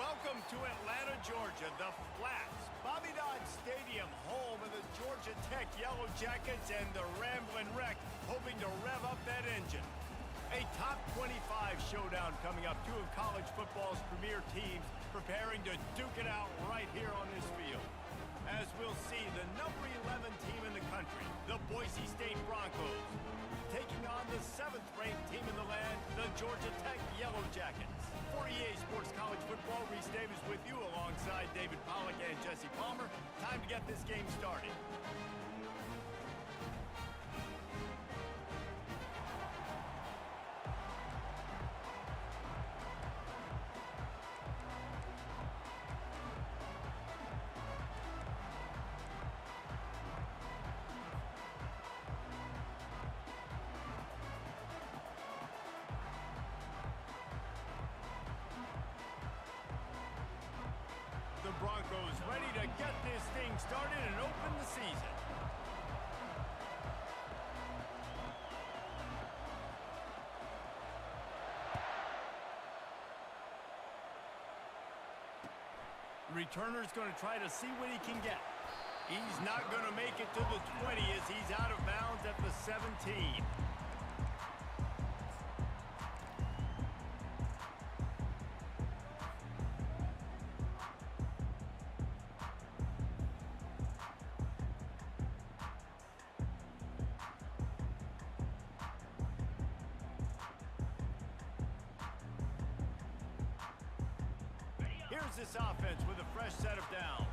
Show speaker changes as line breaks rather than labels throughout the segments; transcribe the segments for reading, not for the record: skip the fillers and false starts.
Welcome to Atlanta, Georgia, the Flats. Bobby Dodd Stadium, home of the Georgia Tech Yellow Jackets and the Ramblin' Wreck, hoping to rev up that engine. A top 25 showdown coming up. Two of college football's premier teams preparing to duke it out right here on this field. As we'll see, the number 11 team in the country, the Boise State Broncos, taking on the 7th-ranked team in the land, the Georgia Tech Yellow Jackets. For EA Sports College Football, Reese Davis with you alongside David Pollack and Jesse Palmer. Time to get this game started. The Broncos ready to get this thing started and open the season. Returner's going to try to see what he can get. He's not going to make it to the 20 as he's out of bounds at the 17. Here's this offense with a fresh set of downs.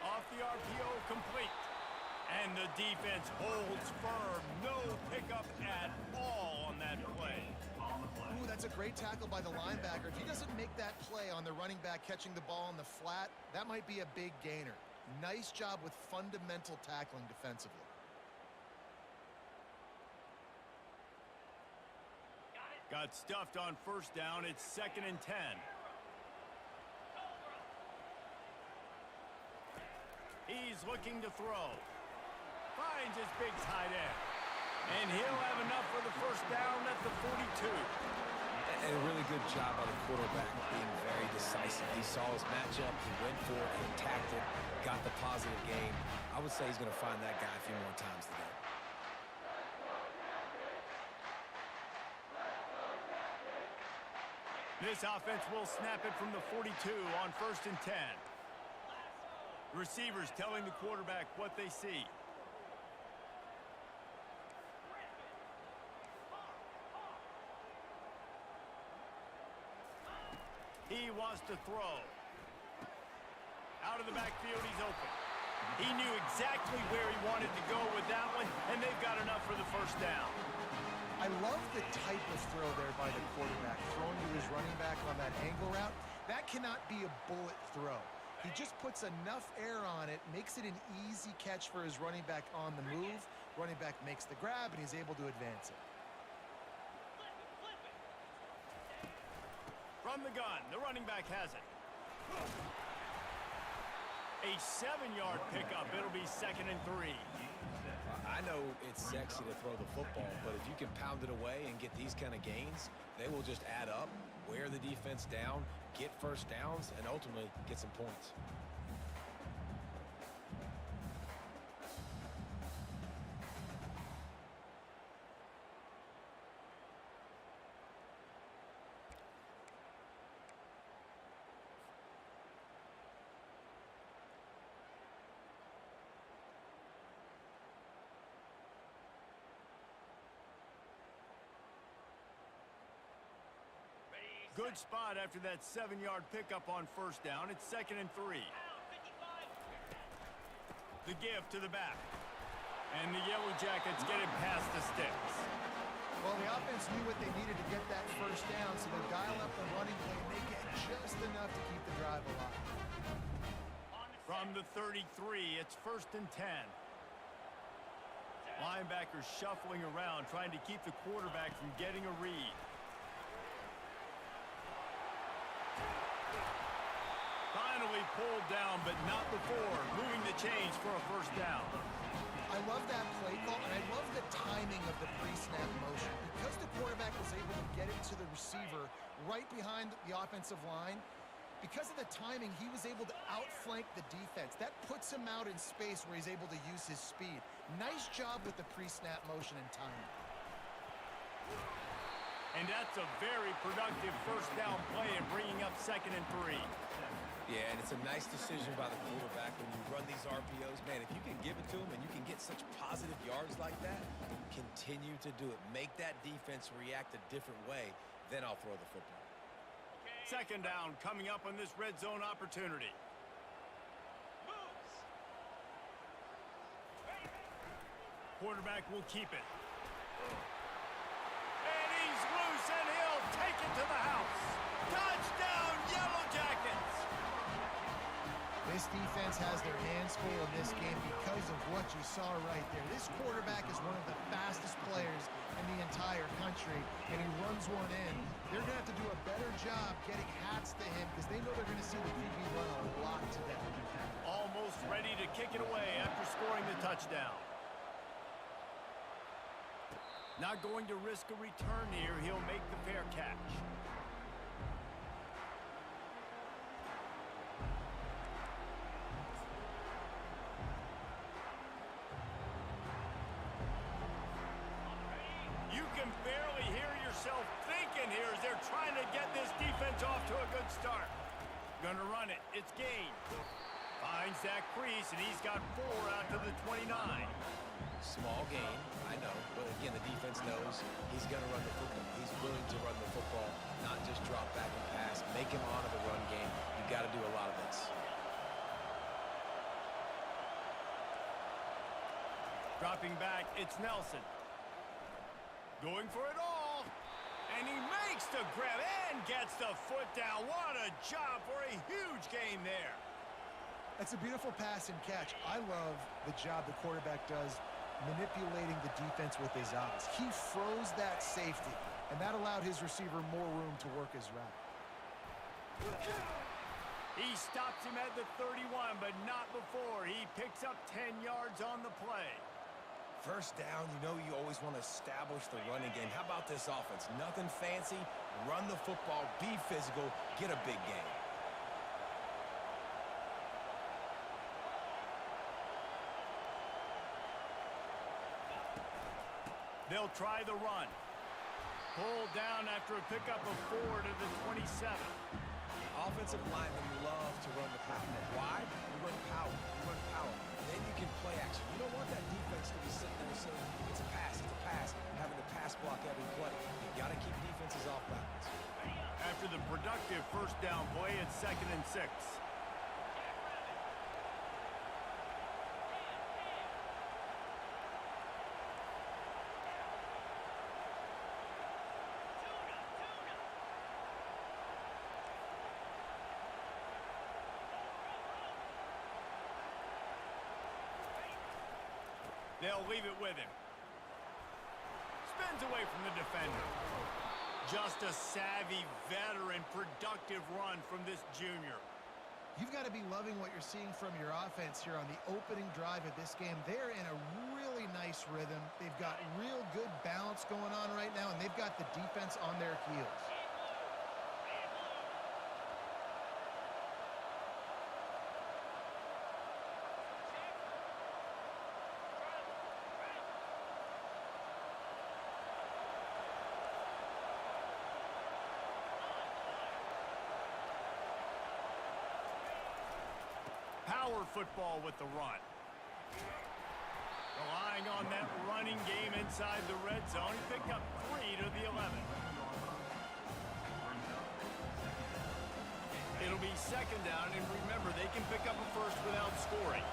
Off the RPO, complete. And the defense holds firm. No pickup at all on that play.
Ooh, that's a great tackle by the linebacker. If he doesn't make that play on the running back catching the ball in the flat, that might be a big gainer. Nice job with fundamental tackling defensively.
Got stuffed on first down. It's 2nd and 10. He's looking to throw. Finds his big tight end. And he'll have enough for the first down at the 42.
And a really good job by the quarterback being very decisive. He saw his matchup, he went for it, he attacked it, got the positive gain. I would say he's going to find that guy a few more times today.
This offense will snap it from the 42 on 1st and 10. Receivers telling the quarterback what they see. He wants to throw. Out of the backfield, he's open. He knew exactly where he wanted to go with that one, and they've got enough for the first down.
I love the type of throw there by the quarterback, throwing to his running back on that angle route. That cannot be a bullet throw. He just puts enough air on it, makes it an easy catch for his running back on the move. Running back makes the grab, and he's able to advance it.
From the gun, the running back has it. A 7-yard pickup. It'll be 2nd and 3.
I know it's sexy to throw the football, but if you can pound it away and get these kind of gains, they will just add up, wear the defense down, get first downs, and ultimately get some points.
Good spot after that 7-yard pickup on first down. It's 2nd and 3. The give to the back. And the Yellow Jackets get it past the sticks.
Well, the offense knew what they needed to get that first down, so they dial up the running play and they get just enough to keep the drive alive.
From the 33, it's 1st and 10. Linebackers shuffling around, trying to keep the quarterback from getting a read. Finally pulled down, but not before moving the chains for a first down.
I I love that play call, and I love the timing of the pre-snap motion. Because the quarterback was able to get it to the receiver right behind the offensive line, because of the timing, he was able to outflank the defense. That puts him out in space where he's able to use his speed. Nice job with the pre-snap motion and timing.
And that's a very productive first down play and bringing up 2nd and 3.
Yeah, and it's a nice decision by the quarterback when you run these RPOs. Man, if you can give it to him and you can get such positive yards like that, continue to do it. Make that defense react a different way, then I'll throw the football.
2nd down coming up on this red zone opportunity. Quarterback will keep it. And he's loose, and he'll take it to the house. Touchdown, Yellow Jackets!
This defense has their hands full in this game because of what you saw right there. This quarterback is one of the fastest players in the entire country, and he runs one in. They're going to have to do a better job getting hats to him because they know they're going to see the QB run a lot today.
Almost ready to kick it away after scoring the touchdown. Not going to risk a return here. He'll make the fair catch. You can barely hear yourself thinking here as they're trying to get this defense off to a good start. Gonna run it. It's gain. Finds that crease, and he's got 4 out to the 29.
Small gain, I know, but again, the defense knows he's going to run the football. He's willing to run the football, not just drop back and pass, make him honor the run game. You've got to do a lot of this.
Dropping back, it's Nelson. Going for it all. And he makes the grab and gets the foot down. What a job for a huge gain there.
That's a beautiful pass and catch. I love the job the quarterback does manipulating the defense with his eyes. He froze that safety, and that allowed his receiver more room to work his route.
He stops him at the 31, but not before. He picks up 10 yards on the play.
First down, you know you always want to establish the running game. How about this offense? Nothing fancy. Run the football, be physical, get a big game.
They'll try the run. Pulled down after a pickup of 4 to the 27.
Offensive linemen love to run the power. Why? You run power. You run power. Then you can play action. You don't want that defense to be sitting there saying, it's a pass, having to pass block every play. You got to keep defenses off balance.
After the productive first down play, it's 2nd and 6. They'll leave it with him. Spins away from the defender. Just a savvy, veteran, productive run from this junior.
You've got to be loving what you're seeing from your offense here on the opening drive of this game. They're in a really nice rhythm. They've got real good balance going on right now, and they've got the defense on their heels.
Power football with the run. Relying on that running game inside the red zone. He picked up 3 to the 11. It'll be 2nd down, and remember, they can pick up a first without scoring.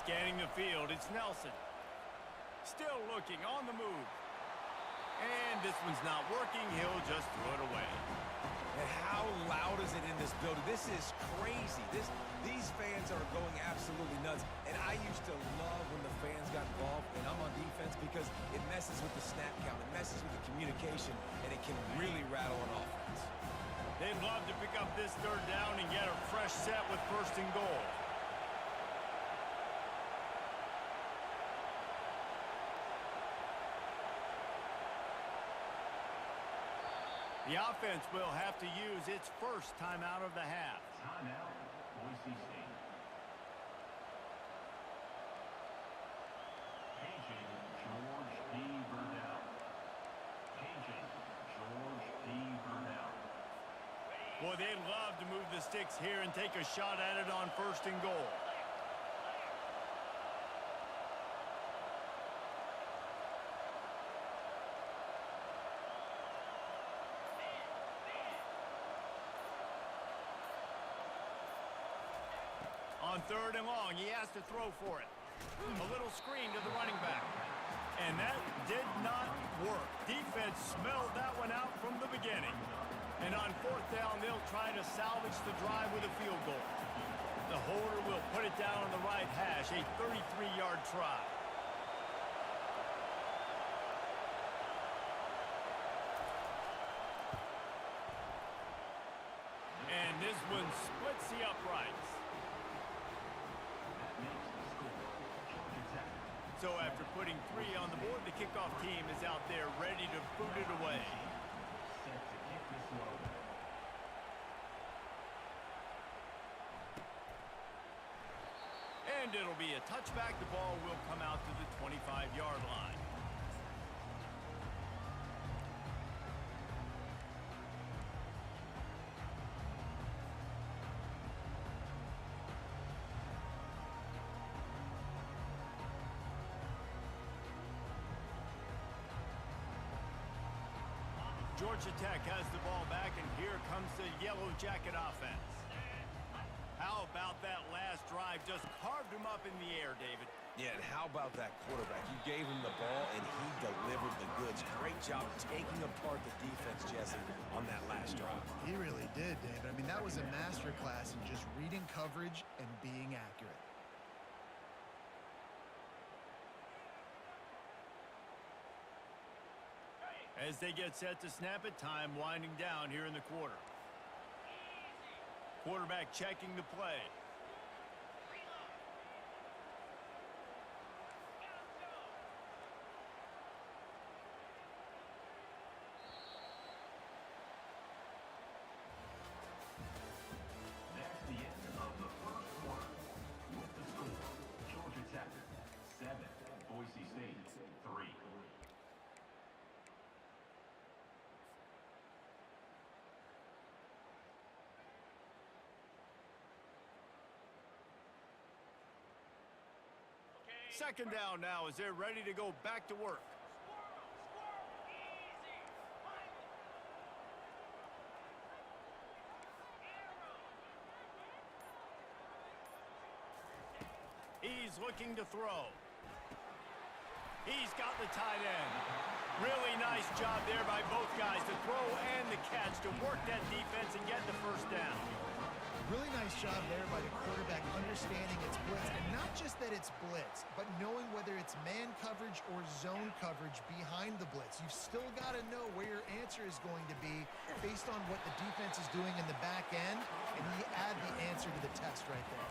Scanning the field, it's Nelson. Still looking, on the move. And this one's not working. He'll just throw it away.
And how loud is it in this building? This is crazy. These fans are going absolutely nuts. And I used to love when the fans got involved, and I'm on defense, because it messes with the snap count. It messes with the communication, and it can really rattle an offense.
They'd love to pick up this third down and get a fresh set with first and goal. The offense will have to use its first timeout of the half.
Timeout, Boise State. Paging George D. Burnell. Paging George D. Burnell.
Boy, they'd love to move the sticks here and take a shot at it on first and goal. On third and long, he has to throw for it. A little screen to the running back. And that did not work. Defense smelled that one out from the beginning. And on fourth down, they'll try to salvage the drive with a field goal. The holder will put it down on the right hash, a 33-yard try. And this one splits the uprights. So after putting 3 on the board, the kickoff team is out there ready to boot it away.
Set to kick this one.
And it'll be a touchback. The ball will come out to the 25-yard line. Georgia Tech has the ball back, and here comes the Yellow Jacket offense. How about that last drive? Just carved him up in the air, David.
Yeah, and how about that quarterback? You gave him the ball, and he delivered the goods. Great job taking apart the defense, Jesse, on that last drive.
He really did, David. I mean, that was a masterclass in just reading coverage and being accurate.
As they get set to snap it, time winding down here in the quarter. Quarterback checking the play.
That's the end of the first quarter. With the score, Georgia Tech 7, Boise State 3.
Second down now as they're ready to go back to work. He's looking to throw. He's got the tight end. Really nice job there by both guys, the throw and the catch, to work that defense and get the first down.
Really nice job there by the quarterback understanding it's blitz, and not just that it's blitz, but knowing whether it's man coverage or zone coverage behind the blitz. You've still got to know where your answer is going to be based on what the defense is doing in the back end, and you add the answer to the test right there.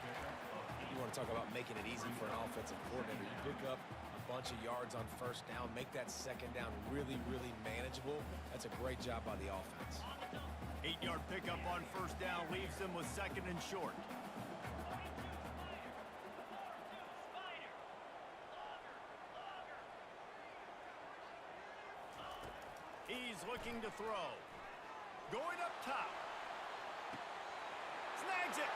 You want to talk about making it easy for an offensive coordinator. You pick up a bunch of yards on first down, make that second down really, really manageable. That's a great job by the offense.
8-yard pickup on first down leaves them with second and short. He's looking to throw. Going up top. Snags it.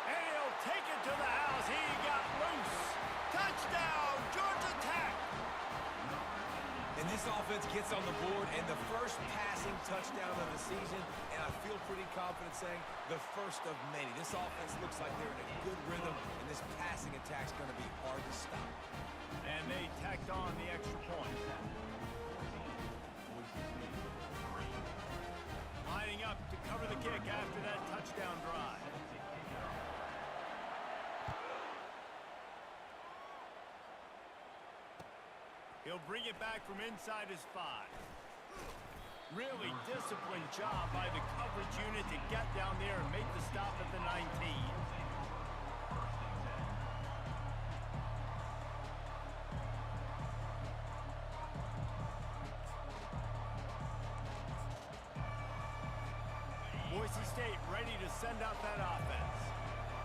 And he'll take it to the house. He got loose. Touchdown, Georgia Tech.
And this offense gets on the board, and the first passing touchdown of the season, and I feel pretty confident saying the first of many. This offense looks like they're in a good rhythm, and this passing attack's going to be hard to stop.
And they tacked on the extra point. Lining up to cover the kick after that touchdown drive. He'll bring it back from inside his 5. Really disciplined job by the coverage unit to get down there and make the stop at the 19. Boise State ready to send out that offense.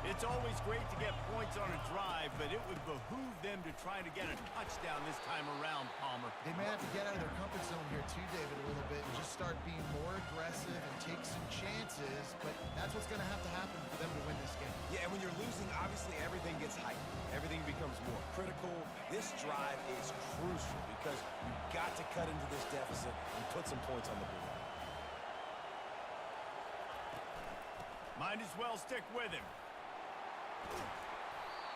It's always great to get points on a drive, but it would behoove them to try to get a touchdown this time around, Palmer.
They may have to get out of their comfort zone here too, David, a little bit and just start being more aggressive and take some chances, but that's what's going to have to happen for them to win this game.
Yeah, and when you're losing, obviously everything gets hyped. Everything becomes more critical. This drive is crucial because you've got to cut into this deficit and put some points on the board.
Might as well stick with him.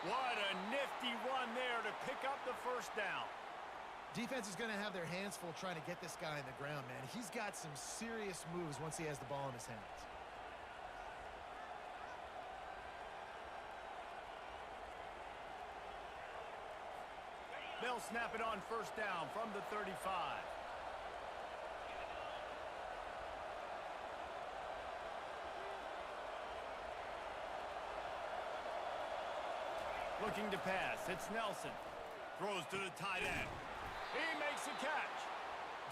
What a nifty run there to pick up the first down.
Defense is going to have their hands full trying to get this guy in the ground, man. He's got some serious moves once he has the ball in his hands.
They'll snap it on first down from the 35. Looking to pass, it's Nelson. Throws to the tight end. He makes a catch.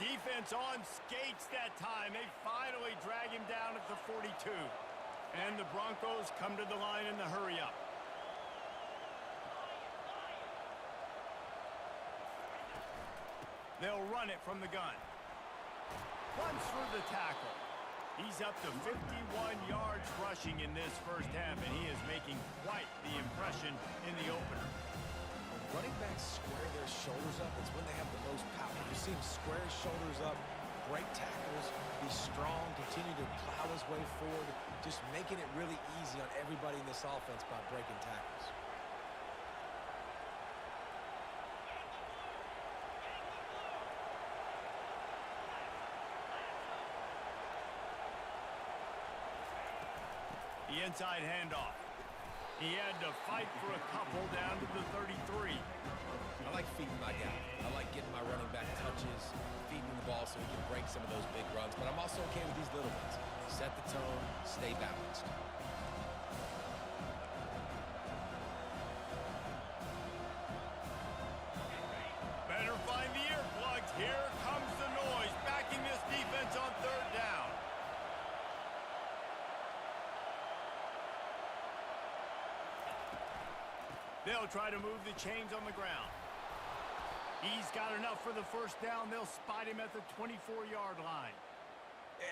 Defense on skates that time. They finally drag him down at the 42. And the Broncos come to the line in the hurry-up. They'll run it from the gun. Runs through the tackle. He's up to 51 yards rushing in this first half, and he is making quite the impression in the opener.
When running backs square their shoulders up, it's when they have the most power. You see him square his shoulders up, break tackles, be strong, continue to plow his way forward, just making it really easy on everybody in this offense by breaking tackles.
The inside handoff. He had to fight for a couple down to the 33.
I like feeding my guy. I like getting my running back touches, feeding the ball so he can break some of those big runs. But I'm also okay with these little ones. Set the tone, stay balanced.
Better find the earplugs. Here comes the noise, backing this defense on third down. They'll try to move the chains on the ground. He's got enough for the first down. They'll spot him at the 24-yard line.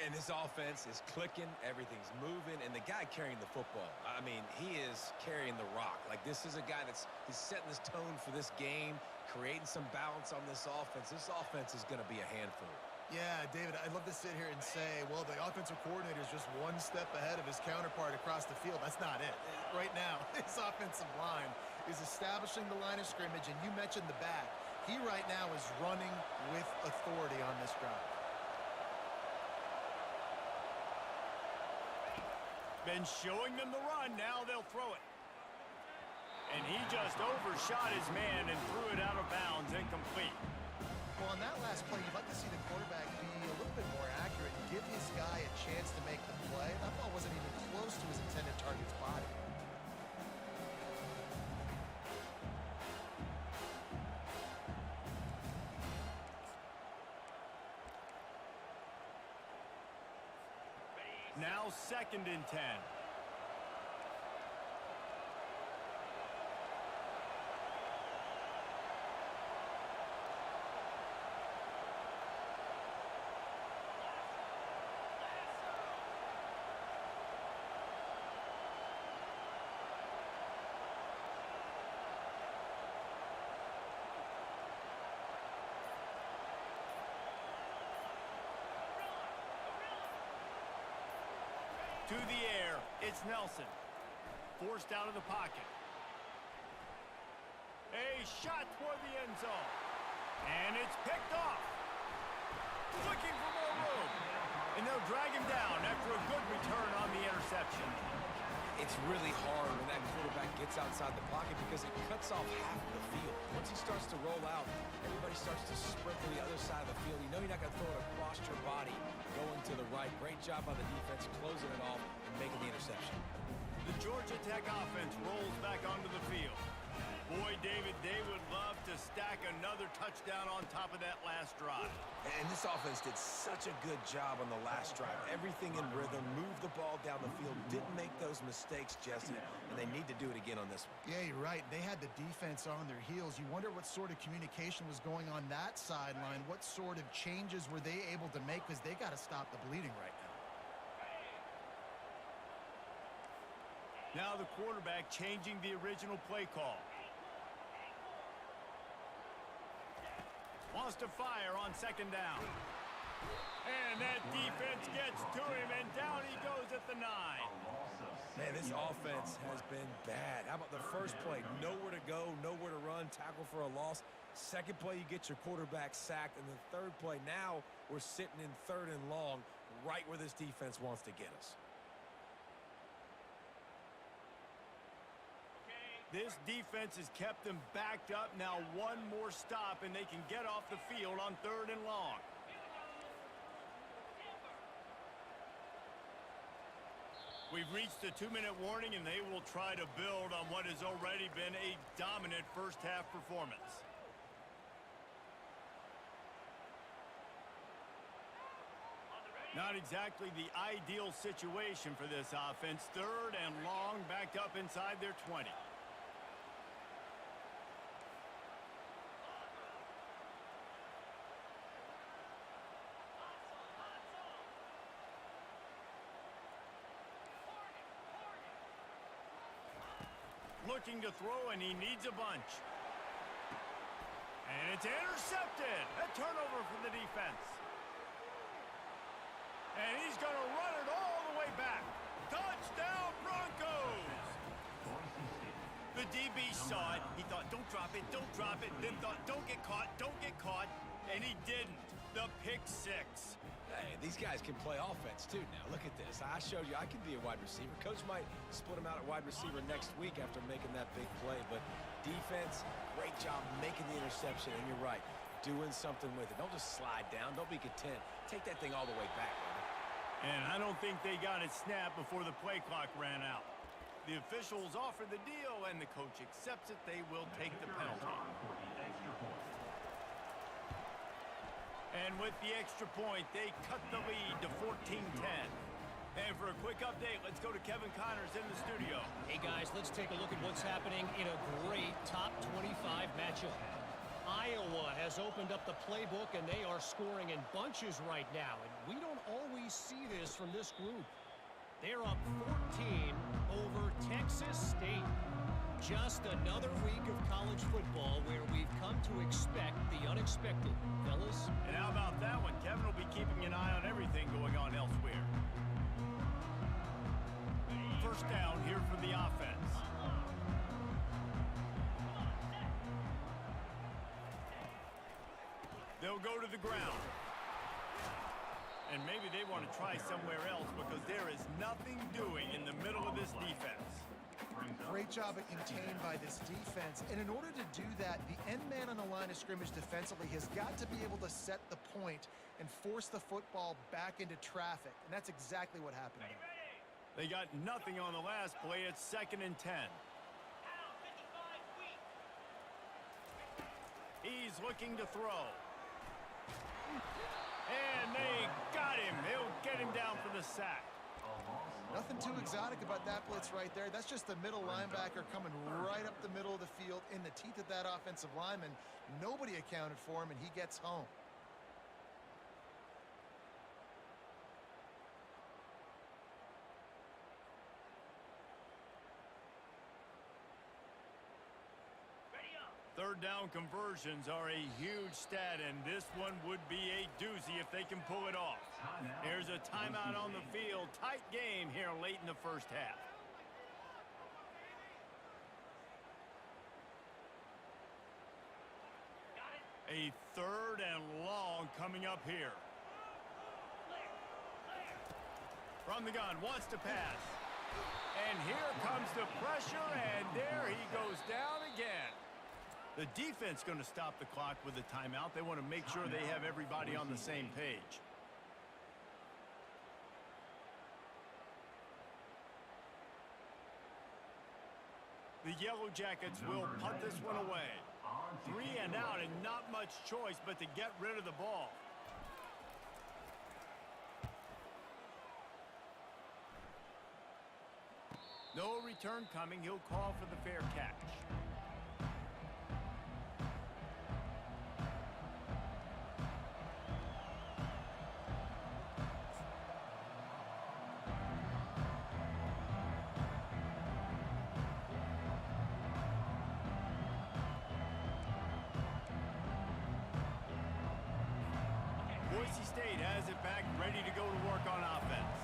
And this offense is clicking, everything's moving, and the guy carrying the football, I mean, he is carrying the rock. Like, this is a guy he's setting this tone for this game, creating some balance on this offense. This offense is going to be a handful.
Yeah, David, I'd love to sit here and say, well, the offensive coordinator is just one step ahead of his counterpart across the field. That's not it. Right now, his offensive line is establishing the line of scrimmage, and you mentioned the back. He right now is running with authority on this drive.
Been showing them the run. Now they'll throw it. And he just overshot his man and threw it out of bounds, incomplete.
Well, on that last play, you'd like to see the quarterback be a little bit more accurate and give his guy a chance to make the play. That ball wasn't even close to his intended target's body.
Now 2nd and 10. To the air, it's Nelson. Forced out of the pocket. A shot toward the end zone. And it's picked off. Looking for more room. And they'll drag him down after a good return on the interception.
It's really hard when that quarterback gets outside the pocket because it cuts off half of the field. Once he starts to roll out, everybody everybody starts to sprint to the other side of the field, you know you're not going to throw it across your body going to the right. Great job by the defense closing it off and making the interception.
The Georgia Tech offense rolls back onto the field. Boy, David, they would love to stack another touchdown on top of that last drive.
And this offense did such a good job on the last drive. Everything in rhythm, moved the ball down the field, didn't make those mistakes, Jesse, and they need to do it again on this one.
Yeah, you're right. They had the defense on their heels. You wonder what sort of communication was going on that sideline. What sort of changes were they able to make, because they got to stop the bleeding right now.
Now the quarterback changing the original play call. Wants to fire on second down. And that defense gets to him, and down he goes at the 9.
Man, this offense has been bad. How about the first play? Nowhere to go, nowhere to run, tackle for a loss. Second play, you get your quarterback sacked. And the third play, now we're sitting in 3rd and long, right where this defense wants to get us.
This defense has kept them backed up. Now one more stop, and they can get off the field on 3rd and long. We've reached the 2-minute warning, and they will try to build on what has already been a dominant first-half performance. Not exactly the ideal situation for this offense. 3rd and long, backed up inside their 20. Looking to throw, and he needs a bunch. And it's intercepted. A turnover for the defense. And he's going to run it all the way back. Touchdown, Broncos! The DB saw it. He thought, don't drop it, don't drop it. Then thought, don't get caught, don't get caught. And he didn't. The pick 6.
Hey, these guys can play offense, too, now. Look at this. I showed you I can be a wide receiver. Coach might split him out at wide receiver next week after making that big play. But defense, great job making the interception. And you're right, doing something with it. Don't just slide down. Don't be content. Take that thing all the way back, brother.
And I don't think they got it snapped before the play clock ran out. The officials offer the deal, and the coach accepts it. They will take the penalty. And with the extra point, they cut the lead to 14-10. And for a quick update, let's go to Kevin Connors in the studio.
Hey, guys, let's take a look at what's happening in a great top 25 matchup. Iowa has opened up the playbook, and they are scoring in bunches right now. And we don't always see this from this group. They're up 14 over Texas State. Just another week of college football where we've come to expect the unexpected, fellas.
And how about that one? Kevin will be keeping an eye on everything going on elsewhere. First down here for the offense. They'll go to the ground. And maybe they want to try somewhere else because there is nothing doing in the middle of this defense.
Great job at contained by this defense. And in order to do that, the end man on the line of scrimmage defensively has got to be able to set the point and force the football back into traffic. And that's exactly what happened there.
They got nothing on the last play. It's 2nd and 10. He's looking to throw. And they got him. He'll get him down for the sack.
Nothing too exotic about that blitz right there. That's just the middle linebacker coming right up the middle of the field in the teeth of that offensive lineman. Nobody accounted for him, and he gets home.
Third down conversions are a huge stat, and this one would be a doozy if they can pull it off. Here's a timeout on the field. Tight game here late in the first half. A 3rd and long coming up here. From the gun, wants to pass. And here comes the pressure, and there he goes down again. The defense going to stop the clock with a timeout. They want to make sure they have everybody on the same page. The Yellow Jackets will punt this one away. 3 and out and not much choice but to get rid of the ball. No return coming. He'll call for the fair catch. Boise State has it back, ready to go to work on offense.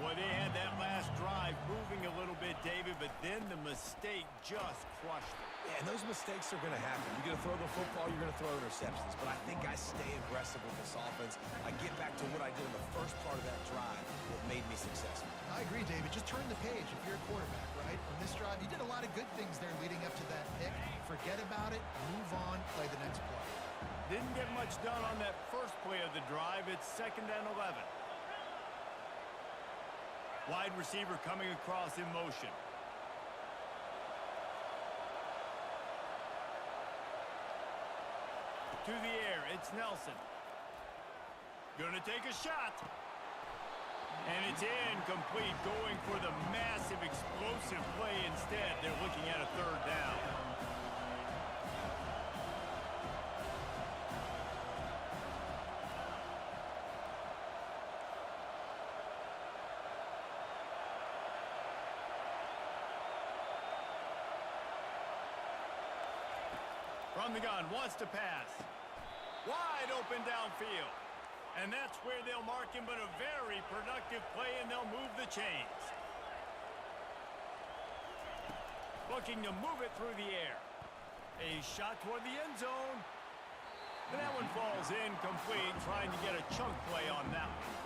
Boy, they had that last drive moving a little bit, David, but then the mistake just crushed them.
Yeah, and those mistakes are going to happen. You're going to throw the football, you're going to throw interceptions. But I think I stay aggressive with this offense. I get back to what I did in the first part of that drive, what made me successful.
I agree, David. Just turn the page if you're a quarterback, right? On this drive, you did a lot of good things there leading up to that pick. Forget about it, move on, play the next play.
Didn't get much done on that first play of the drive. It's 2nd and 11. Wide receiver coming across in motion. To the air, it's Nelson. Gonna take a shot. And it's incomplete, going for the massive explosive play instead. They're looking at a 3rd down. From the gun, wants to pass. Wide open downfield. And that's where they'll mark him, but a very productive play, and they'll move the chains. Looking to move it through the air. A shot toward the end zone. And that one falls incomplete, trying to get a chunk play on that one.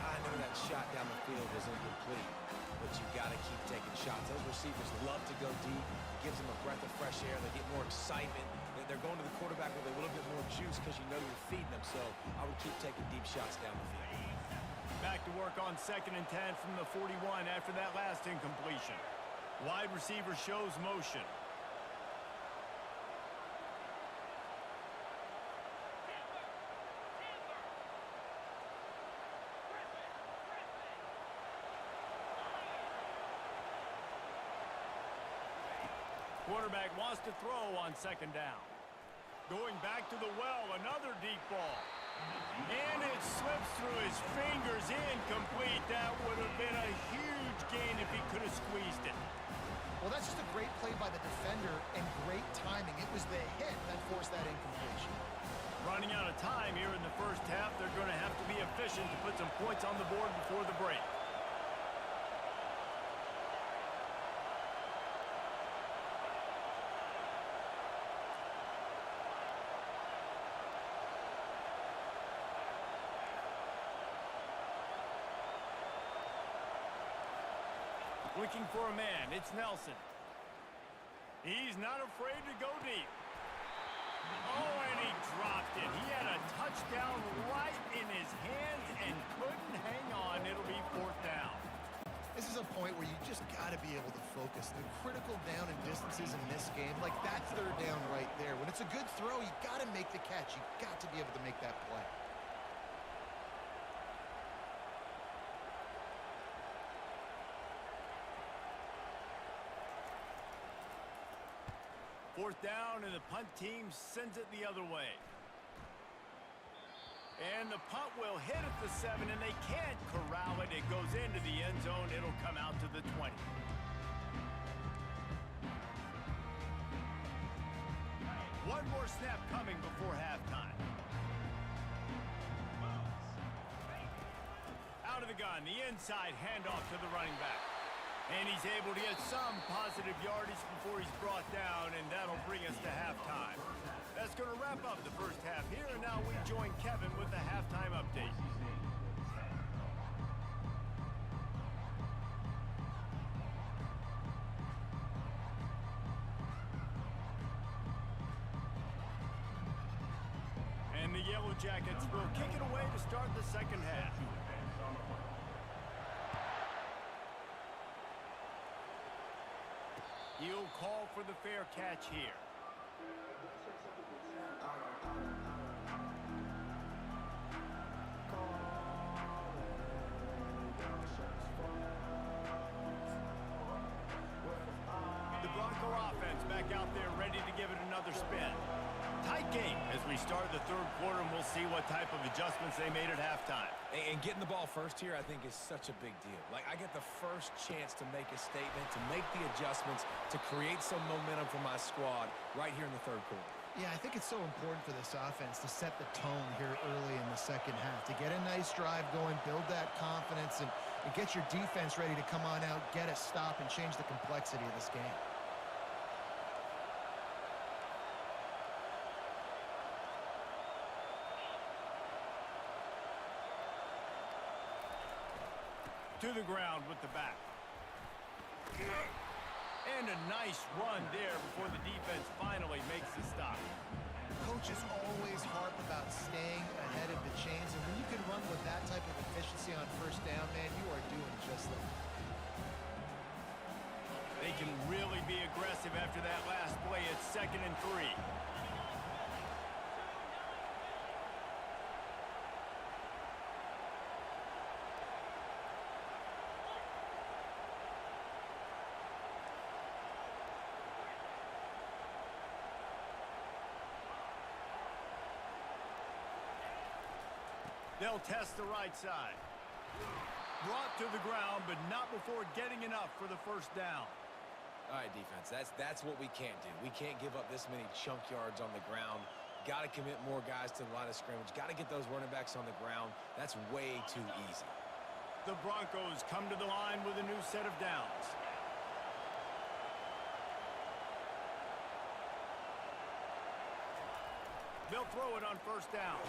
I know that shot down the field was incomplete, but you got to keep taking shots. Those receivers love to go deep. It gives them a breath of fresh air. They get more excitement. They're going to the quarterback with a little bit more juice because you know you're feeding them. So I would keep taking deep shots down the field.
Back to work on 2nd and 10 from the 41 after that last incompletion. Wide receiver shows motion. Quarterback wants to throw on 2nd down. Going back to the well, another deep ball. And it slips through his fingers, incomplete. That would have been a huge gain if he could have squeezed it.
Well, that's just a great play by the defender and great timing. It was the hit that forced that incompletion.
Running out of time here in the first half. They're going to have to be efficient to put some points on the board before the break. Looking for a man, it's Nelson. He's not afraid to go deep. Oh, and he dropped it. He had a touchdown right in his hands and couldn't hang on. It'll be 4th down.
This is a point where you just got to be able to focus. The critical down and distances in this game, like that 3rd down right there. When it's a good throw, you got to make the catch. You got to be able to make that play.
Fourth down, and the punt team sends it the other way. And the punt will hit at the 7, and they can't corral it. It goes into the end zone. It'll come out to the 20. One more snap coming before halftime. Out of the gun, the inside handoff to the running back. And he's able to get some positive yardage before he's brought down, and that'll bring us to halftime. That's going to wrap up the first half here, and now we join Kevin with the halftime update. the Yellow Jackets will kick it away to start the second half. He'll call for the fair catch here. The Bronco offense back out there ready to give it another spin. Tight game as we start the third quarter, and we'll see what type of adjustments they made at halftime.
And getting the ball first here, I think, is such a big deal. Like, I get the first chance to make a statement, to make the adjustments, to create some momentum for my squad right here in the third quarter.
Yeah, I think it's so important for this offense to set the tone here early in the second half, to get a nice drive going, build that confidence, and get your defense ready to come on out, get a stop, and change the complexity of this game.
To the ground with the back. And a nice run there before the defense finally makes the stop.
Coaches always harp about staying ahead of the chains, and when you can run with that type of efficiency on first down, man, you are doing just that.
They can really be aggressive after that last play. It's 2nd and 3. They'll test the right side. Brought to the ground, but not before getting enough for the first down.
All right, defense, that's what we can't do. We can't give up this many chunk yards on the ground. Got to commit more guys to the line of scrimmage. Got to get those running backs on the ground. That's way too easy.
The Broncos come to the line with a new set of downs. They'll throw it on first down.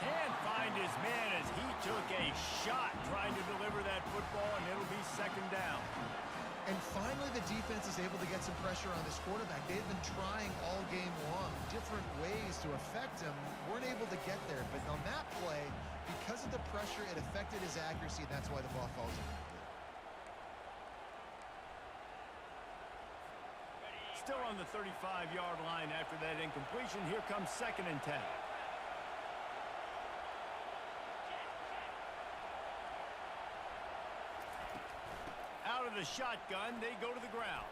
Can't find his man as he took a shot trying to deliver that football, and it'll be 2nd down.
And finally, the defense is able to get some pressure on this quarterback. They've been trying all game long, different ways to affect him. Weren't able to get there, but on that play, because of the pressure, it affected his accuracy, and that's why the ball falls incomplete.
Still on the 35-yard line after that incompletion. Here comes 2nd and 10. Out of the shotgun, they go to the ground.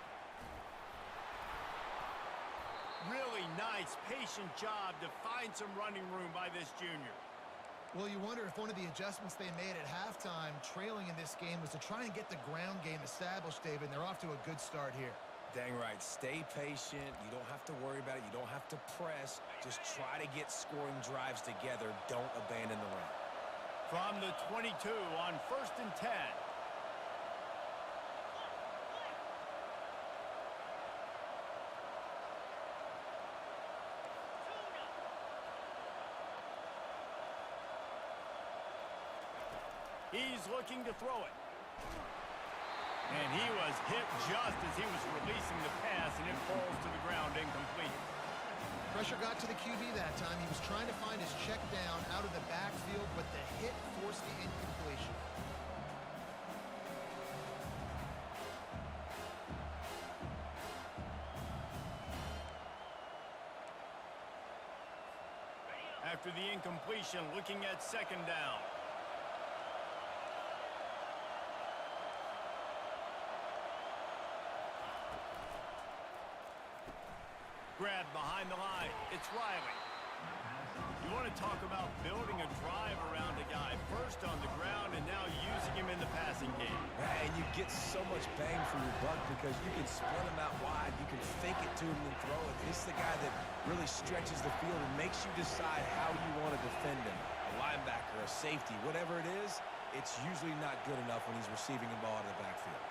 Really nice, patient job to find some running room by this junior.
Well, you wonder if one of the adjustments they made at halftime, trailing in this game, was to try and get the ground game established, David, and they're off to a good start here.
Dang right. Stay patient. You don't have to worry about it. You don't have to press. Just try to get scoring drives together. Don't abandon the run.
From the 22 on 1st and 10. He's looking to throw it. And he was hit just as he was releasing the pass, and it falls to the ground incomplete.
Pressure got to the QB that time. He was trying to find his check down out of the backfield, but the hit forced the incompletion.
After the incompletion, looking at 2nd down. Grab behind the line. It's Riley. You want to talk about building a drive around a guy. First on the ground and now using him in the passing game.
And you get so much bang for your buck because you can spread him out wide. You can fake it to him and throw it. This is the guy that really stretches the field and makes you decide how you want to defend him. A linebacker, a safety, whatever it is, it's usually not good enough when he's receiving the ball out of the backfield.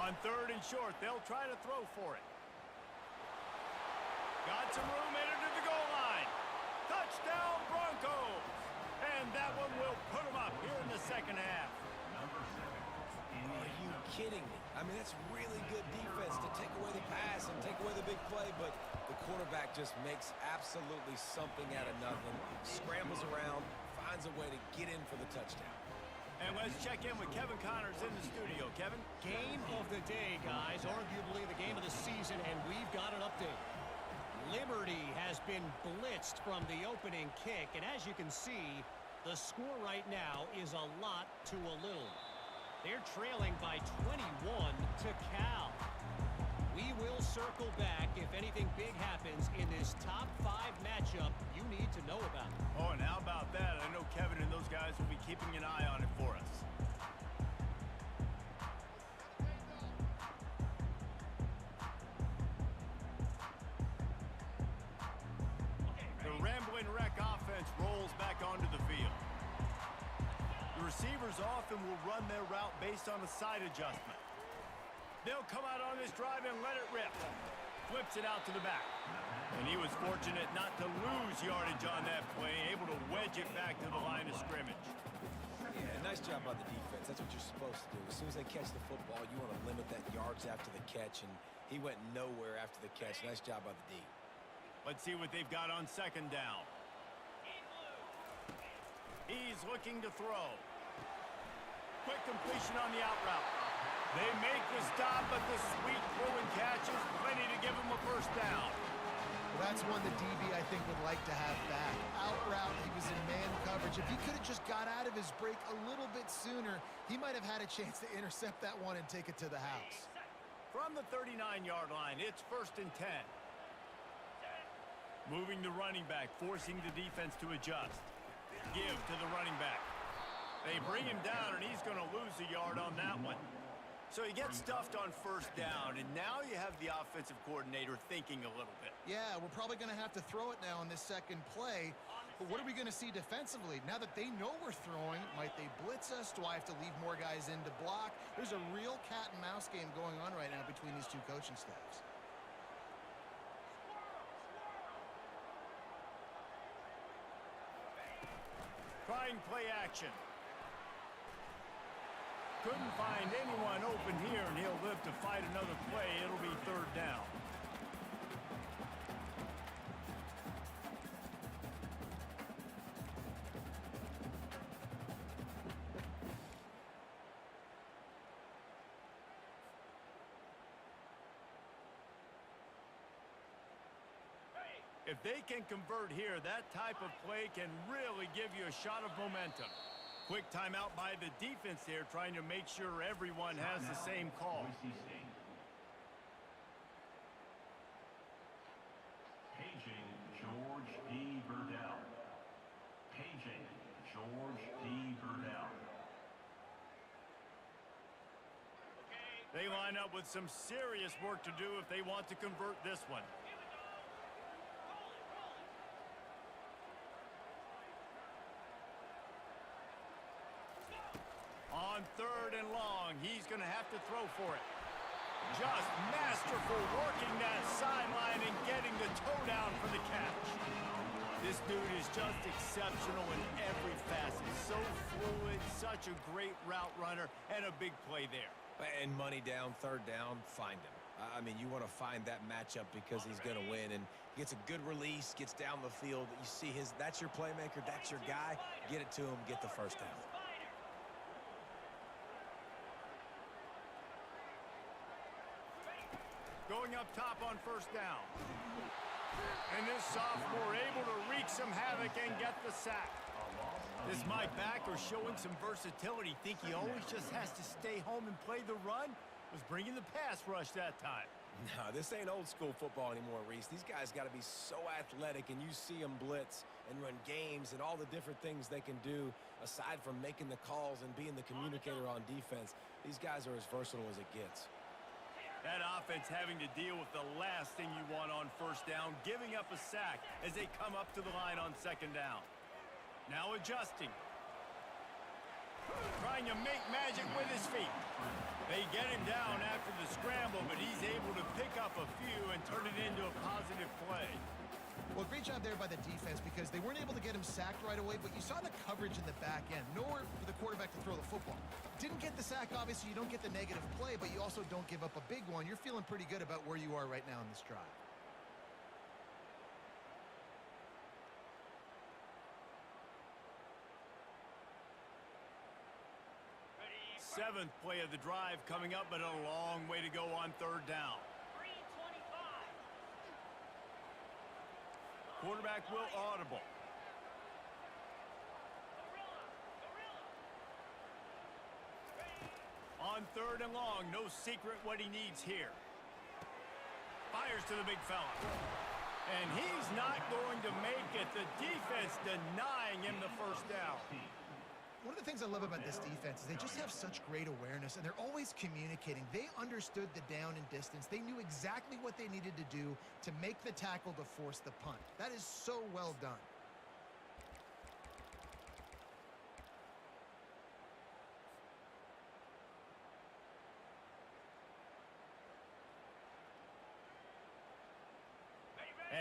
On 3rd and short, they'll try to throw for it. Got some room in it to the goal line. Touchdown, Broncos! And that one will put them up here in the second half.
Number
kidding me? I mean, that's really good defense to take away the pass and take away the big play, but the quarterback just makes absolutely something out of nothing, scrambles around, finds a way to get in for the touchdown.
And let's check in with Kevin Connors in the studio. Kevin?
Game of the day, guys. Arguably the game of the season, and we've got an update. Liberty has been blitzed from the opening kick, and as you can see, the score right now is a lot to a little. They're trailing by 21 to Cal. We will circle back if anything big happens in this top 5 matchup you need to know about.
Oh, and how about that? I know Kevin and those guys will be keeping an eye on it for us. The Rambling Wreck offense rolls back onto the field. The receivers often will run their route based on a side adjustment. They'll come out on this drive and let it rip. Flips it out to the back. And he was fortunate not to lose yardage on that play, able to wedge it back to the line of scrimmage.
Yeah, nice job by the defense. That's what you're supposed to do. As soon as they catch the football, you want to limit that yards after the catch, and he went nowhere after the catch. Nice job by the D.
Let's see what they've got on second down. He's looking to throw. Quick completion on the out route. They make the stop, but the sweet throw and catch is plenty to give him a first down.
Well, that's one the DB, I think, would like to have back. Out route, he was in man coverage. If he could have just got out of his break a little bit sooner, he might have had a chance to intercept that one and take it to the house.
From the 39-yard line, it's 1st and 10. Moving the running back, forcing the defense to adjust. Give to the running back. They bring him down, and he's going to lose a yard on that one. So he gets stuffed on first down, and now you have the offensive coordinator thinking a little bit.
Yeah, we're probably going to have to throw it now on this second play. But what are we going to see defensively? Now that they know we're throwing, might they blitz us? Do I have to leave more guys in to block? There's a real cat and mouse game going on right now between these two coaching staffs.
Trying play action. Couldn't find anyone open here, and he'll live to fight another play. It'll be 3rd down. If they can convert here, that type of play can really give you a shot of momentum. Quick timeout by the defense there, trying to make sure everyone has the same call.
Paging George D. Burdell. Paging George D. Burdell.
They line up with some serious work to do if they want to convert this one. On 3rd and long, he's going to have to throw for it. Just masterful working that sideline and getting the toe down for the catch. This dude is just exceptional in every facet. So fluid, such a great route runner, and a big play there.
And money down, 3rd down, find him. I mean, you want to find that matchup because he's going to win, and gets a good release, gets down the field. You see that's your playmaker, that's your guy. Get it to him, get the first down.
Going up top on 1st down. And this sophomore able to wreak some havoc and get the sack. This Mike backer showing some versatility. Think he always just has to stay home and play the run? Was bringing the pass rush that time.
No, this ain't old school football anymore, Reese. These guys got to be so athletic, and you see them blitz and run games and all the different things they can do aside from making the calls and being the communicator on defense. These guys are as versatile as it gets.
That offense having to deal with the last thing you want on 1st down, giving up a sack as they come up to the line on 2nd down. Now adjusting. Trying to make magic with his feet. They get him down after the scramble, but he's able to pick up a few and turn it into a positive play.
Well, great job there by the defense because they weren't able to get him sacked right away, but you saw the coverage in the back end. Nowhere for the quarterback to throw the football. Didn't get the sack, obviously. You don't get the negative play, but you also don't give up a big one. You're feeling pretty good about where you are right now in this drive.
Seventh play of the drive coming up, but a long way to go on third down. Quarterback will audible. On third and long, no secret what he needs here. Fires to the big fella. And he's not going to make it. The defense denying him the first down.
One of the things I love about this defense is they just have such great awareness, and they're always communicating. They understood the down and distance. They knew exactly what they needed to do to make the tackle to force the punt. That is so well done.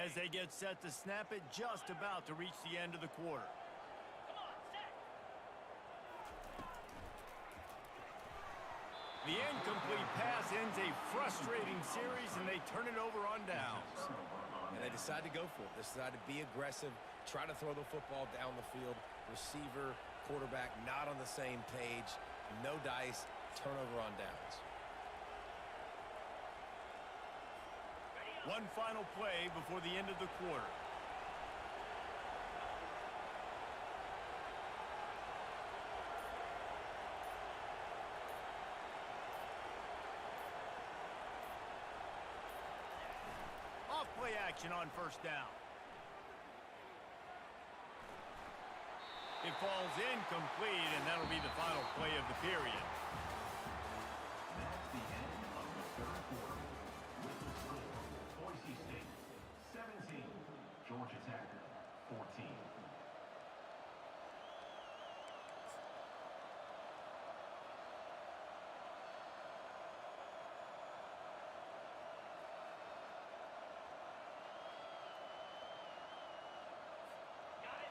As they get set to snap it, just about to reach the end of the quarter. The incomplete pass ends a frustrating series, and they turn it over on downs.
And they decide to go for it. They decide to be aggressive, try to throw the football down the field. Receiver, quarterback, not on the same page. No dice, turnover on downs.
One final play before the end of the quarter. Off-play action on first down. It falls incomplete, and that'll be the final play of the period.
That's the end of the third quarter. With the score, Boise State 17, Georgia Tech 14.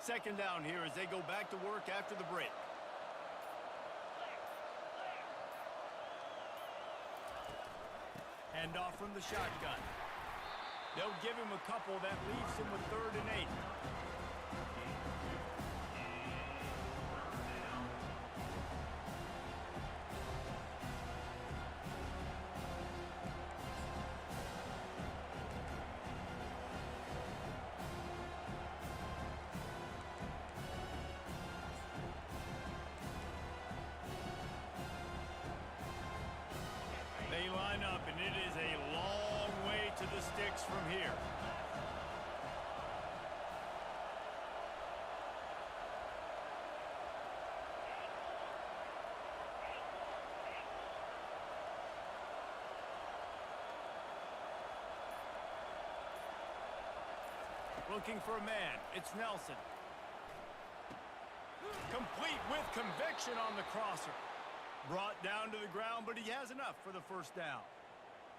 Second down here as they go back to work after the break. Hand off from the shotgun. They'll give him a couple. That leaves him with 3rd and 8. They line up, and it is a long way to the sticks from here. Looking for a man. It's Nelson. Complete with conviction on the crosser. Brought down to the ground, but he has enough for the first down.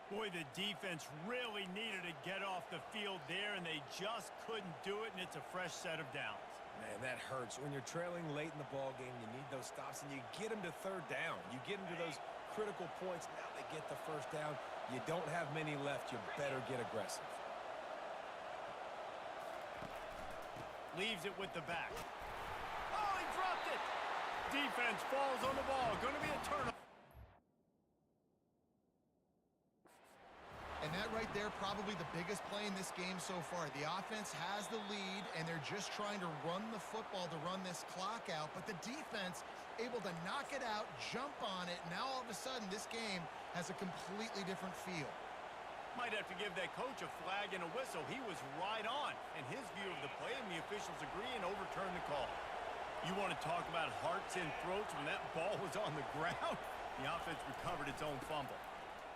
Boy, the defense really needed to get off the field there, and they just couldn't do it, and it's a fresh set of downs.
Man, that hurts. When you're trailing late in the ball game, you need those stops, and you get them to third down. You get them to those critical points. Now they get the first down. You don't have many left. You better get aggressive.
Leaves it with the back. Oh, he dropped it! Defense falls on the ball. Going to be a turnover.
And that right there, probably the biggest play in this game so far. The offense has the lead, and they're just trying to run the football to run this clock out. But the defense able to knock it out, jump on it. Now all of a sudden, this game has a completely different feel.
Might have to give that coach a flag and a whistle. He was right on in his view of the play, and the officials agree and overturn the call. You want to talk about hearts and throats when that ball was on the ground? The offense recovered its own fumble.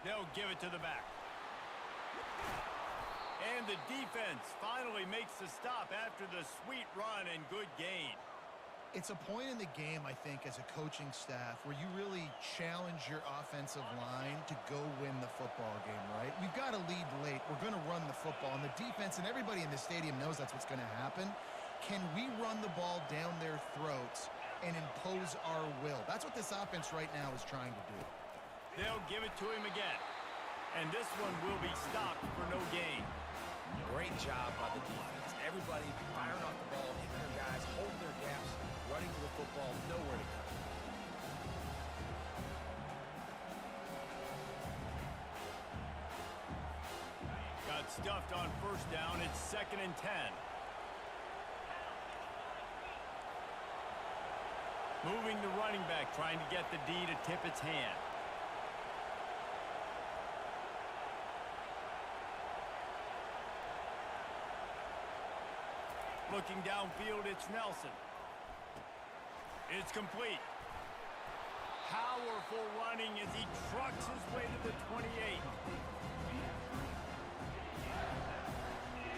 They'll give it to the back. And the defense finally makes the stop after the sweet run and good gain.
It's a point in the game, I think, as a coaching staff where you really challenge your offensive line to go win the football game, right? We've got to lead late. We're going to run the football. And the defense and everybody in the stadium knows that's what's going to happen. Can we run the ball down their throats and impose our will? That's what this offense right now is trying to do.
They'll give it to him again. And this one will be stopped for no gain.
Great job by the defense. Everybody firing off the ball, hitting their guys, holding their gaps, running to the football, nowhere to go.
Got stuffed on first down. It's 2nd and 10. Moving the running back, trying to get the D to tip its hand. Looking downfield, it's Nelson. It's complete. Powerful running as he trucks his way to the 28.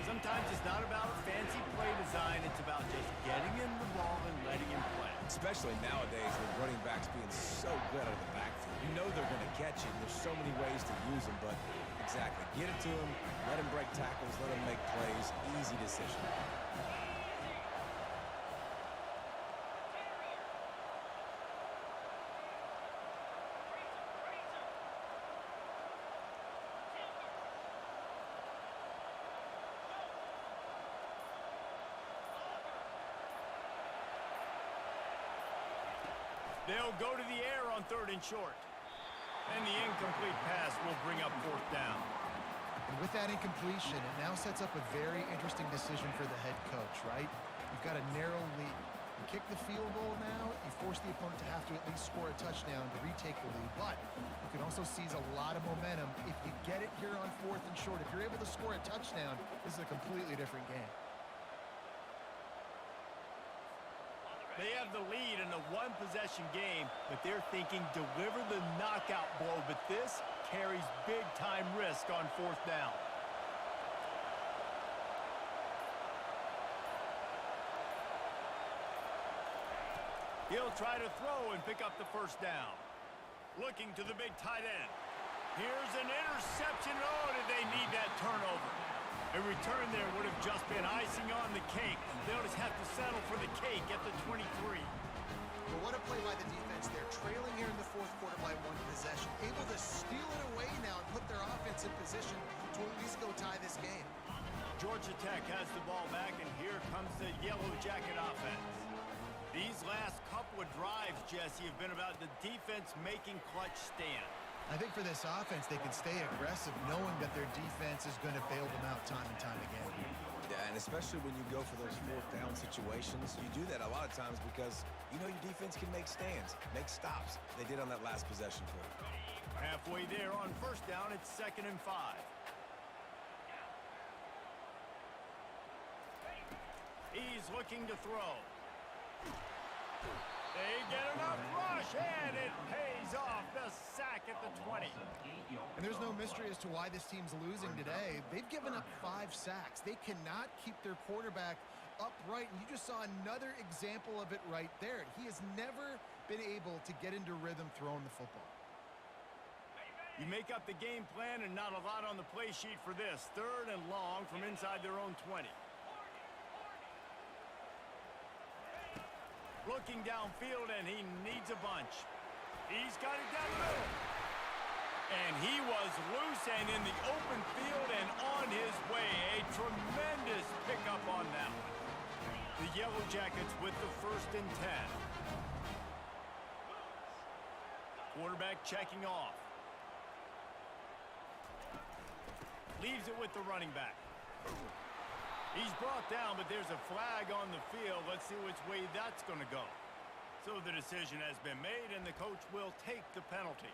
Sometimes it's not about fancy play design. It's about just getting him the ball and letting him play.
Especially nowadays with running backs being so good out of the backfield. You know they're going to catch it. There's so many ways to use them, but exactly. Get it to him, let him break tackles, let him make plays. Easy decision.
They'll go to the air on 3rd and short. And the incomplete pass will bring up 4th down.
And with that incompletion, it now sets up a very interesting decision for the head coach, right? You've got a narrow lead. You kick the field goal now, you force the opponent to have to at least score a touchdown to retake the lead. But you can also seize a lot of momentum if you get it here on 4th and short. If you're able to score a touchdown, this is a completely different game.
They have the lead in a one-possession game, but they're thinking deliver the knockout blow. But this carries big-time risk on 4th down. He'll try to throw and pick up the 1st down. Looking to the big tight end. Here's an interception. Oh, did they need that turnover? A return there would have just been icing on the cake. They'll just have to settle for the cake at the 23.
But what a play by the defense. They're trailing here in the 4th quarter by 1 possession. Able to steal it away now and put their offense in position to at least go tie this game.
Georgia Tech has the ball back, and here comes the Yellow Jacket offense. These last couple of drives, Jesse, have been about the defense making clutch stand.
I think for this offense, they can stay aggressive knowing that their defense is going to bail them out time and time again.
Yeah, and especially when you go for those 4th down situations, you do that a lot of times because you know your defense can make stands, make stops. They did on that last possession for you.
Halfway there on 1st down, it's 2nd and 5. He's looking to throw. They get enough rush, and it pays off. The sack at the 20.
And there's no mystery as to why this team's losing today. They've given up 5 sacks. They cannot keep their quarterback upright, and you just saw another example of it right there. He has never been able to get into rhythm throwing the football.
You make up the game plan, and not a lot on the play sheet for this. 3rd and long from inside their own 20. Looking downfield, and he needs a bunch. He's got it down the middle. And he was loose and in the open field and on his way. A tremendous pickup on that one. The Yellow Jackets with the 1st and 10. Quarterback checking off. Leaves it with the running back. He's brought down, but there's a flag on the field. Let's see which way that's going to go. So the decision has been made, and the coach will take the penalty.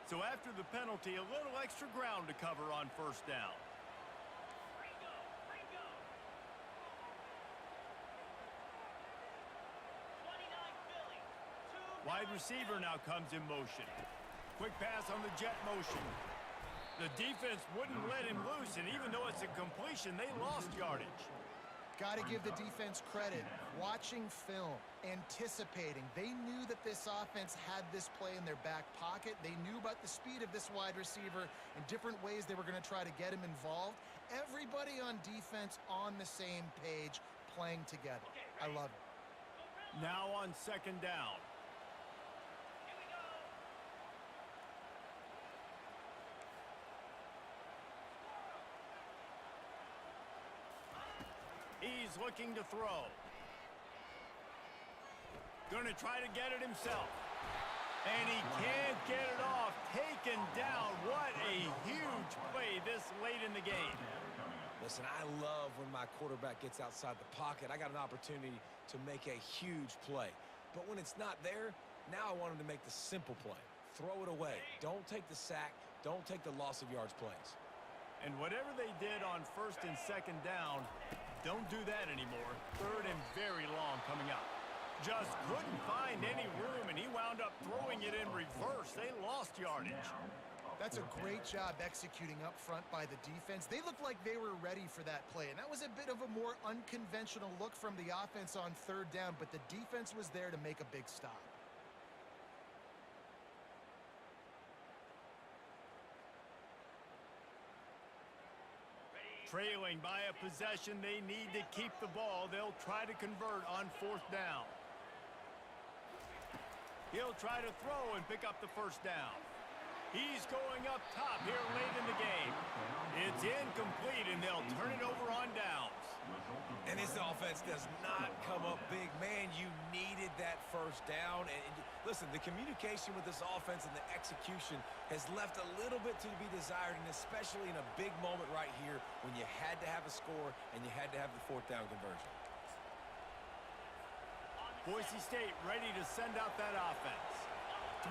So after the penalty, a little extra ground to cover on 1st down. Wide receiver now comes in motion. Quick pass on the jet motion. The defense wouldn't let him loose, and even though it's a completion, they lost yardage.
Got to give the defense credit. Watching film, anticipating. They knew that this offense had this play in their back pocket. They knew about the speed of this wide receiver and different ways they were going to try to get him involved. Everybody on defense on the same page, playing together. I love it.
Now on second down. He's looking to throw. Going to try to get it himself. And he can't get it off. Taken down. What a huge play this late in the game.
Listen, I love when my quarterback gets outside the pocket. I got an opportunity to make a huge play. But when it's not there, now I want him to make the simple play. Throw it away. Don't take the sack. Don't take the loss of yards plays.
And whatever they did on first and second down, don't do that anymore. Third and very long coming up. Just couldn't find any room, and he wound up throwing it in reverse. They lost yardage.
That's a great job executing up front by the defense. They looked like they were ready for that play, and that was a bit of a more unconventional look from the offense on third down, but the defense was there to make a big stop.
Trailing by a possession, they need to keep the ball. They'll try to convert on fourth down. He'll try to throw and pick up the first down. He's going up top here late in the game. It's incomplete, and they'll turn it over on downs.
And this offense does not come up big. Man, you needed that first down. And listen, the communication with this offense and the execution has left a little bit to be desired, and especially in a big moment right here when you had to have a score and you had to have the fourth down conversion.
Boise State ready to send out that offense.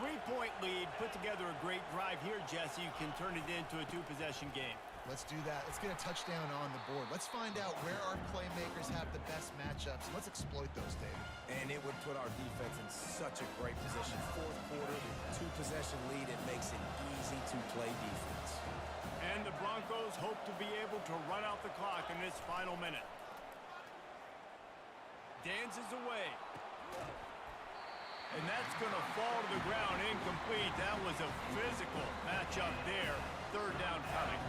3-point lead, put together a great drive here, Jesse. You can turn it into a two-possession game.
Let's do that. Let's get a touchdown on the board. Let's find out where our playmakers have the best matchups. Let's exploit those, David.
And it would put our defense in such a great position. Fourth quarter, two-possession lead. It makes it easy to play defense.
And the Broncos hope to be able to run out the clock in this final minute. Dances away. And that's going to fall to the ground incomplete. That was a physical matchup there. Third down coming.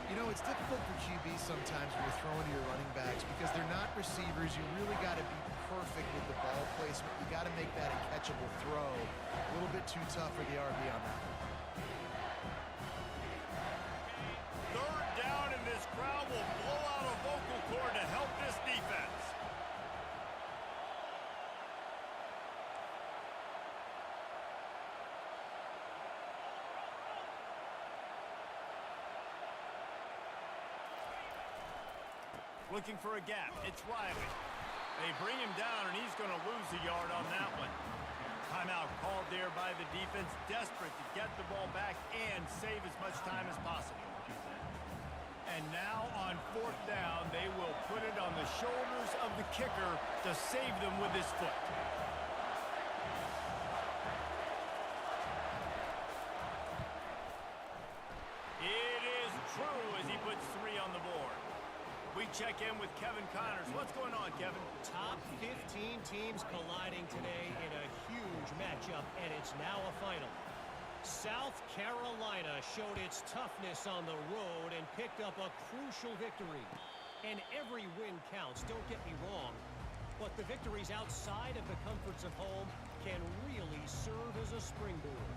You know, it's difficult for QB sometimes when you're throwing to your running backs because they're not receivers. You really got to be perfect with the ball placement. You got to make that a catchable throw. A little bit too tough for the RB on that one.
Third down, and this crowd will blow out a vocal cord to help this defense. Looking for a gap. It's Riley. They bring him down, and he's going to lose a yard on that one. Timeout called there by the defense, desperate to get the ball back and save as much time as possible. And now on fourth down, they will put it on the shoulders of the kicker to save them with his foot. It is true as he puts 3 on the board. We check in with Kevin Connors. What's going on, Kevin?
Top 15 teams colliding today in a huge matchup, and it's now a final. South Carolina showed its toughness on the road and picked up a crucial victory. And every win counts, don't get me wrong. But the victories outside of the comforts of home can really serve as a springboard.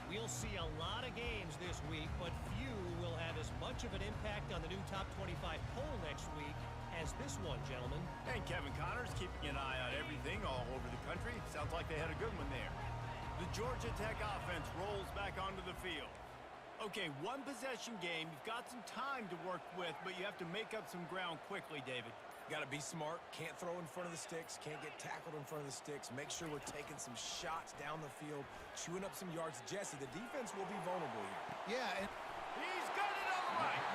We'll see a lot of games this week, but few will have as much of an impact on the new Top 25 poll next week as this one, gentlemen.
And Kevin Connors keeping an eye on everything all over the country. Sounds like they had a good one there. The Georgia Tech offense rolls back onto the field. Okay, one possession game. You've got some time to work with, but you have to make up some ground quickly, David.
Got to be smart. Can't throw in front of the sticks. Can't get tackled in front of the sticks. Make sure we're taking some shots down the field, chewing up some yards. Jesse, the defense will be vulnerable here.
Yeah, and
He's got it on the right.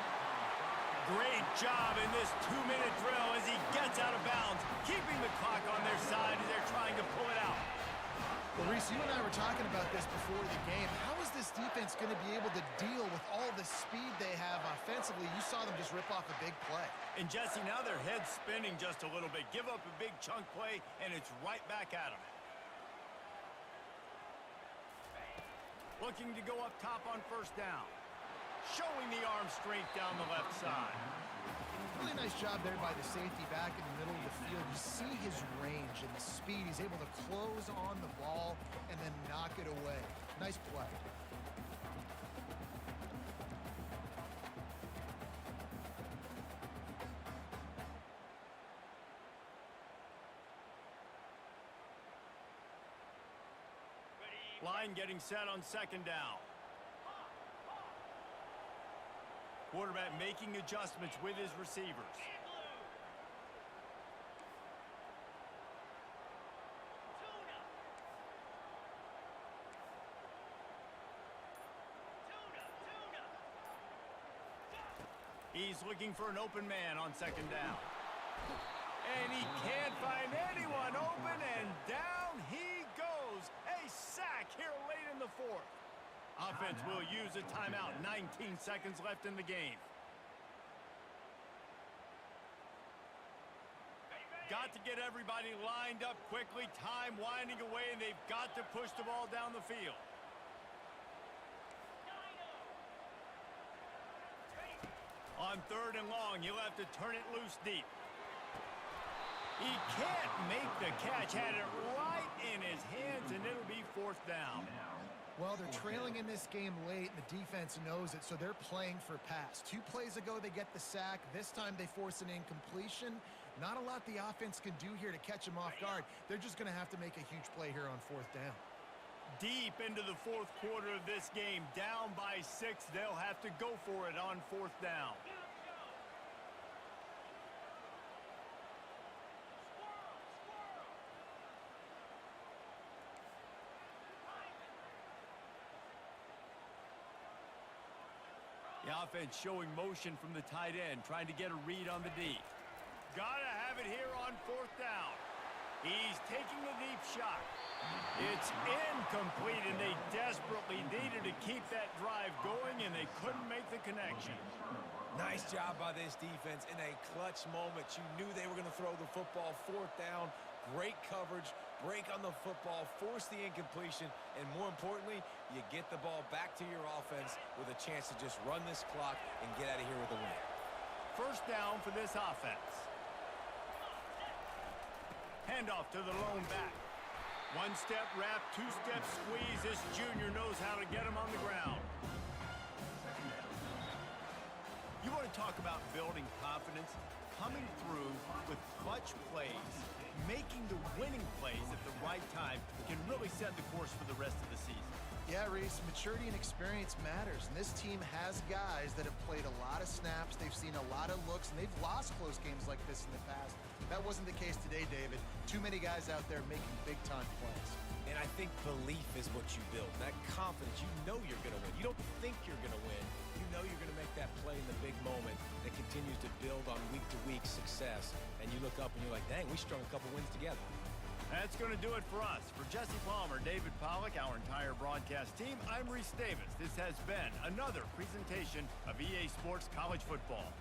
Great job in this 2-minute drill as he gets out of bounds, keeping the clock on their side as they're trying to pull it out.
well, Reese, you and I were talking about this before the game. How is this defense going to be able to deal with all the speed they have offensively? You saw them just rip off a big play.
And Jesse, now their head's spinning just a little bit. Give up a big chunk play, and it's right back at them. Looking to go up top on first down. Showing the arm strength down the left side.
Really nice job there by the safety back in the middle of the field. You see his range and the speed. He's able to close on the ball and then knock it away. Nice play.
Line getting set on second down. Quarterback making adjustments with his receivers. He's looking for an open man on second down. And he can't find anyone open, and down he goes. A sack here late in the fourth. Offense will use a timeout. 19 seconds left in the game. Got to get everybody lined up quickly. Time winding away, and they've got to push the ball down the field. On third and long, you'll have to turn it loose deep. He can't make the catch. Had it right in his hands, and it'll be fourth down.
Well, they're trailing in this game late, and the defense knows it, so they're playing for pass. 2 plays ago, they get the sack. This time, they force an incompletion. Not a lot the offense can do here to catch them off guard. They're just going to have to make a huge play here on fourth down.
Deep into the fourth quarter of this game, down by 6, they'll have to go for it on fourth down. The offense showing motion from the tight end, trying to get a read on the deep. Gotta have it here on fourth down. He's taking a deep shot. It's incomplete, and they desperately needed to keep that drive going, and they couldn't make the connection.
Nice job by this defense in a clutch moment. You knew they were going to throw the football. Fourth down, great coverage, break on the football, force the incompletion, and more importantly, you get the ball back to your offense with a chance to just run this clock and get out of here with a win.
First down for this offense. Handoff to the lone back. One-step wrap, two-step squeeze. This junior knows how to get him on the ground. You want to talk about building confidence? Coming through with clutch plays, making the winning plays at the right time can really set the course for the rest of the season.
Yeah, Reese, maturity and experience matters, and this team has guys that have played a lot of snaps. They've seen a lot of looks, and they've lost close games like this in the past. That wasn't the case today, David. Too many guys out there making big-time plays.
And I think belief is what you build. That confidence, you know you're going to win. You don't think you're going to win. You know you're going to make that play in the big moment that continues to build on week-to-week success. And you look up and you're like, dang, we strung a couple wins together.
That's going to do it for us. For Jesse Palmer, David Pollack, our entire broadcast team, I'm Reese Davis. This has been another presentation of EA Sports College Football.